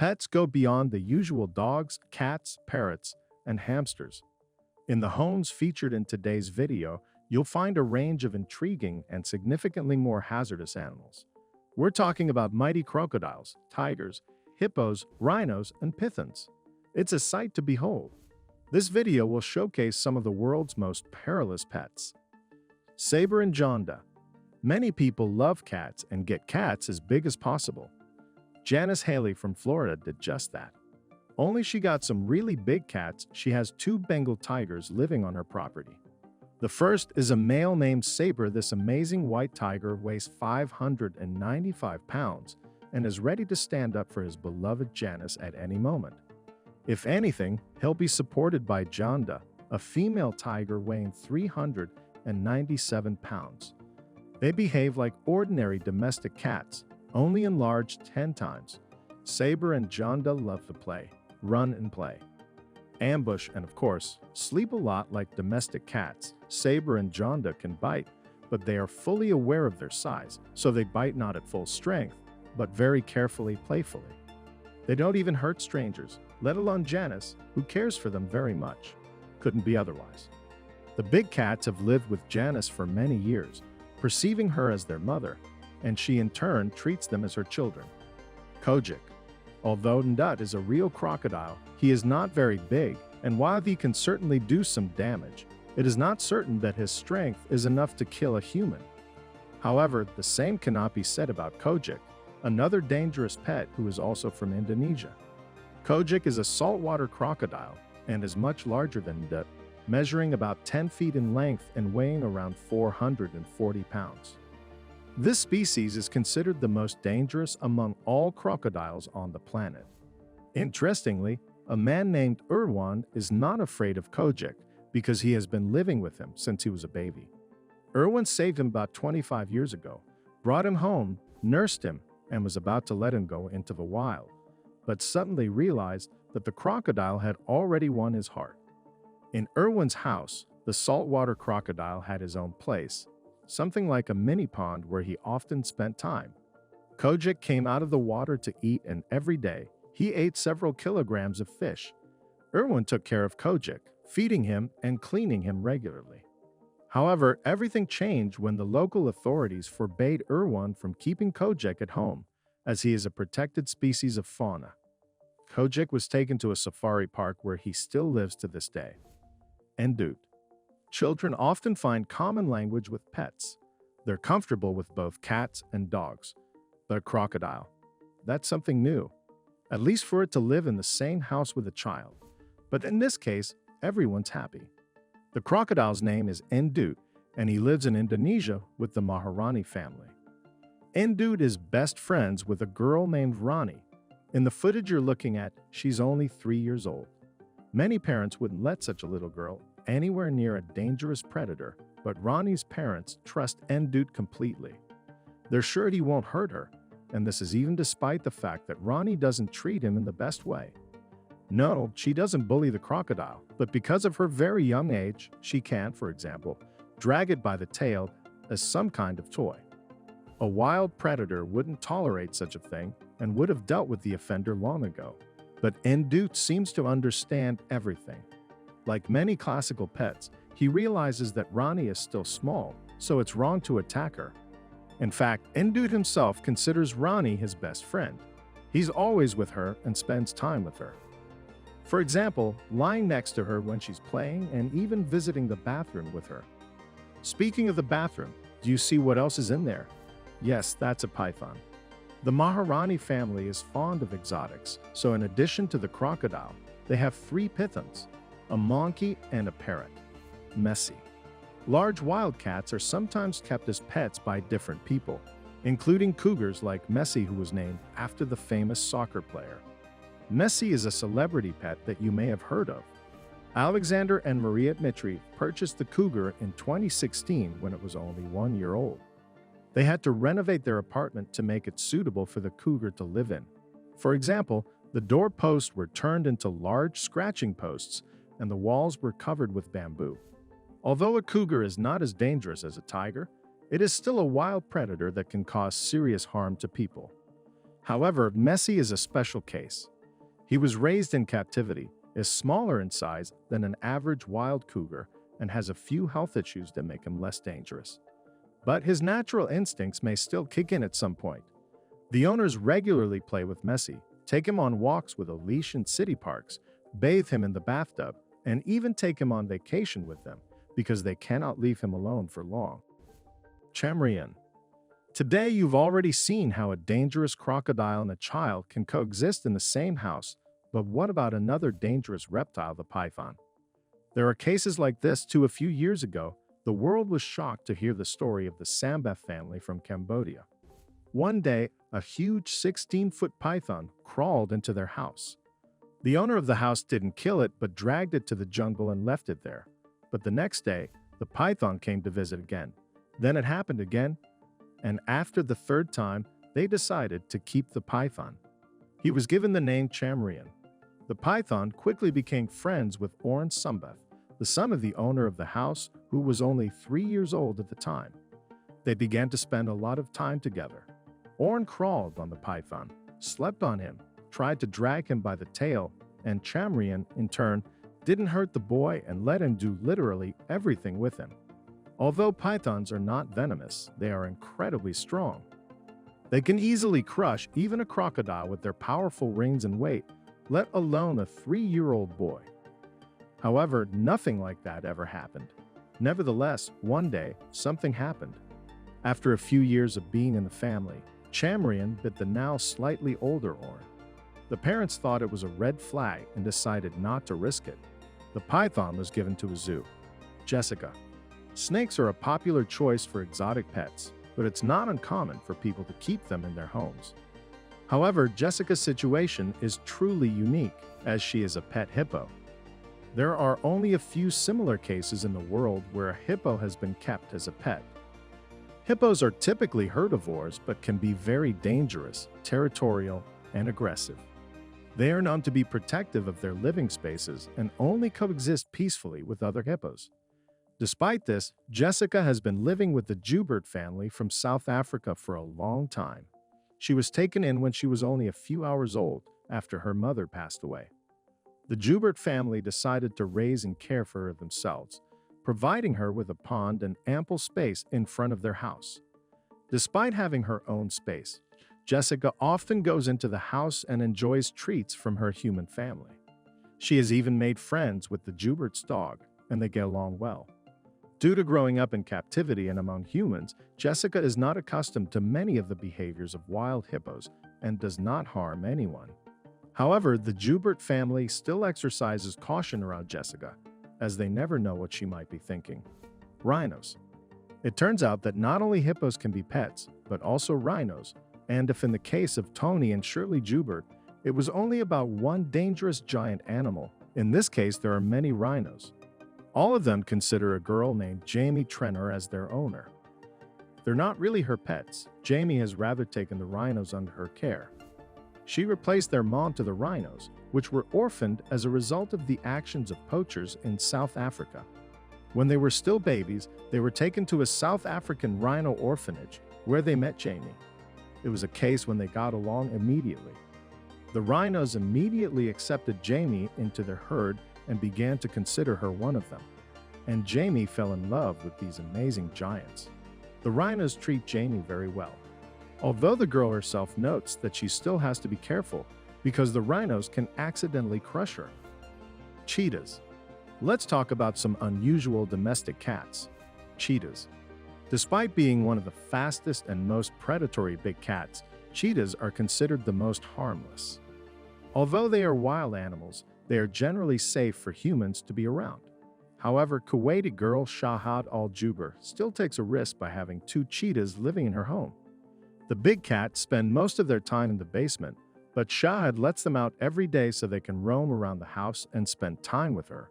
Pets go beyond the usual dogs, cats, parrots, and hamsters. In the homes featured in today's video, you'll find a range of intriguing and significantly more hazardous animals. We're talking about mighty crocodiles, tigers, hippos, rhinos, and pythons. It's a sight to behold. This video will showcase some of the world's most perilous pets. Saber and Janda. Many people love cats and get cats as big as possible. Janice Haley from Florida did just that. Only she got some really big cats. She has two Bengal tigers living on her property. The first is a male named Saber. This amazing white tiger weighs 595 pounds and is ready to stand up for his beloved Janice at any moment. If anything, he'll be supported by Janda, a female tiger weighing 397 pounds. They behave like ordinary domestic cats, only enlarged 10 times. Saber and Janda love to play, run and play, ambush, and of course, sleep a lot like domestic cats. Saber and Janda can bite, but they are fully aware of their size, so they bite not at full strength, but very carefully, playfully. They don't even hurt strangers, let alone Janice, who cares for them very much. Couldn't be otherwise. The big cats have lived with Janice for many years, perceiving her as their mother, and she in turn treats them as her children. Kojek. Although Ndut is a real crocodile, he is not very big, and while he can certainly do some damage, it is not certain that his strength is enough to kill a human. However, the same cannot be said about Kojek, another dangerous pet who is also from Indonesia. Kojek is a saltwater crocodile and is much larger than Ndut, measuring about 10 feet in length and weighing around 440 pounds. This species is considered the most dangerous among all crocodiles on the planet. Interestingly, a man named Irwan is not afraid of Kojek because he has been living with him since he was a baby. Irwan saved him about 25 years ago, brought him home, nursed him, and was about to let him go into the wild, but suddenly realized that the crocodile had already won his heart. In Irwan's house, the saltwater crocodile had his own place, something like a mini pond where he often spent time. Kojek came out of the water to eat, and every day, he ate several kilograms of fish. Irwan took care of Kojek, feeding him and cleaning him regularly. However, everything changed when the local authorities forbade Irwan from keeping Kojek at home, as he is a protected species of fauna. Kojek was taken to a safari park where he still lives to this day. Ndut. Children often find common language with pets. They're comfortable with both cats and dogs. But a crocodile, that's something new, at least for it to live in the same house with a child. But in this case, everyone's happy. The crocodile's name is Ndut, and he lives in Indonesia with the Maharani family. Ndut is best friends with a girl named Rani. In the footage you're looking at, she's only 3 years old. Many parents wouldn't let such a little girl anywhere near a dangerous predator, but Rani's parents trust Ndut completely. They're sure he won't hurt her, and this is even despite the fact that Rani doesn't treat him in the best way. No, she doesn't bully the crocodile, but because of her very young age, she can, for example, drag it by the tail as some kind of toy. A wild predator wouldn't tolerate such a thing and would have dealt with the offender long ago. But Ndut seems to understand everything. Like many classical pets, he realizes that Rani is still small, so it's wrong to attack her. In fact, Ndut himself considers Rani his best friend. He's always with her and spends time with her. For example, lying next to her when she's playing and even visiting the bathroom with her. Speaking of the bathroom, do you see what else is in there? Yes, that's a python. The Maharani family is fond of exotics, so in addition to the crocodile, they have 3 pythons, a monkey and a parrot. Messi. Large wildcats are sometimes kept as pets by different people, including cougars like Messi, who was named after the famous soccer player. Messi is a celebrity pet that you may have heard of. Alexander and Maria Dmitri purchased the cougar in 2016 when it was only 1 year old. They had to renovate their apartment to make it suitable for the cougar to live in. For example, the doorposts were turned into large scratching posts and the walls were covered with bamboo. Although a cougar is not as dangerous as a tiger, it is still a wild predator that can cause serious harm to people. However, Messi is a special case. He was raised in captivity, is smaller in size than an average wild cougar, and has a few health issues that make him less dangerous. But his natural instincts may still kick in at some point. The owners regularly play with Messi, take him on walks with a leash in city parks, bathe him in the bathtub, and even take him on vacation with them because they cannot leave him alone for long. Chamreun. Today you've already seen how a dangerous crocodile and a child can coexist in the same house, but what about another dangerous reptile, the python? There are cases like this too. A few years ago, the world was shocked to hear the story of the Sambath family from Cambodia. One day, a huge 16-foot python crawled into their house. The owner of the house didn't kill it but dragged it to the jungle and left it there. But the next day, the python came to visit again. Then it happened again, and after the third time, they decided to keep the python. He was given the name Chamreun. The python quickly became friends with Orn Sambath, the son of the owner of the house, who was only 3 years old at the time. They began to spend a lot of time together. Orn crawled on the python, slept on him, tried to drag him by the tail, and Chamreun, in turn, didn't hurt the boy and let him do literally everything with him. Although pythons are not venomous, they are incredibly strong. They can easily crush even a crocodile with their powerful rings and weight, let alone a 3-year-old boy. However, nothing like that ever happened. Nevertheless, one day, something happened. After a few years of being in the family, Chamreun bit the now slightly older Orn. The parents thought it was a red flag and decided not to risk it. The python was given to a zoo. Jessica. Snakes are a popular choice for exotic pets, but it's not uncommon for people to keep them in their homes. However, Jessica's situation is truly unique, as she is a pet hippo. There are only a few similar cases in the world where a hippo has been kept as a pet. Hippos are typically herbivores but can be very dangerous, territorial, and aggressive. They are known to be protective of their living spaces and only coexist peacefully with other hippos. Despite this, Jessica has been living with the Joubert family from South Africa for a long time. She was taken in when she was only a few hours old after her mother passed away. The Joubert family decided to raise and care for her themselves, providing her with a pond and ample space in front of their house. Despite having her own space, Jessica often goes into the house and enjoys treats from her human family. She has even made friends with the Joubert's dog, and they get along well. Due to growing up in captivity and among humans, Jessica is not accustomed to many of the behaviors of wild hippos and does not harm anyone. However, the Joubert family still exercises caution around Jessica, as they never know what she might be thinking. Rhinos. It turns out that not only hippos can be pets, but also rhinos, and if in the case of Tony and Shirley Joubert, it was only about one dangerous giant animal, in this case there are many rhinos. All of them consider a girl named Jamie Trenner as their owner. They're not really her pets. Jamie has rather taken the rhinos under her care. She replaced their mom to the rhinos, which were orphaned as a result of the actions of poachers in South Africa. When they were still babies, they were taken to a South African rhino orphanage, where they met Jamie. It was a case when they got along immediately. The rhinos immediately accepted Jamie into their herd and began to consider her one of them. And Jamie fell in love with these amazing giants. The rhinos treat Jamie very well, although the girl herself notes that she still has to be careful because the rhinos can accidentally crush her. Cheetahs. Let's talk about some unusual domestic cats. Cheetahs. Despite being one of the fastest and most predatory big cats, cheetahs are considered the most harmless. Although they are wild animals, they are generally safe for humans to be around. However, Kuwaiti girl Shahad Al-Juber still takes a risk by having 2 cheetahs living in her home. The big cats spend most of their time in the basement, but Shahad lets them out every day so they can roam around the house and spend time with her.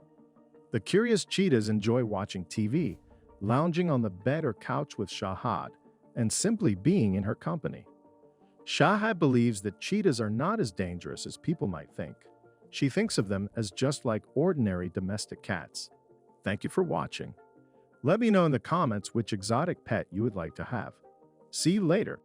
The curious cheetahs enjoy watching TV, lounging on the bed or couch with Shahad, and simply being in her company. Shahad believes that cheetahs are not as dangerous as people might think. She thinks of them as just like ordinary domestic cats. Thank you for watching. Let me know in the comments which exotic pet you would like to have. See you later.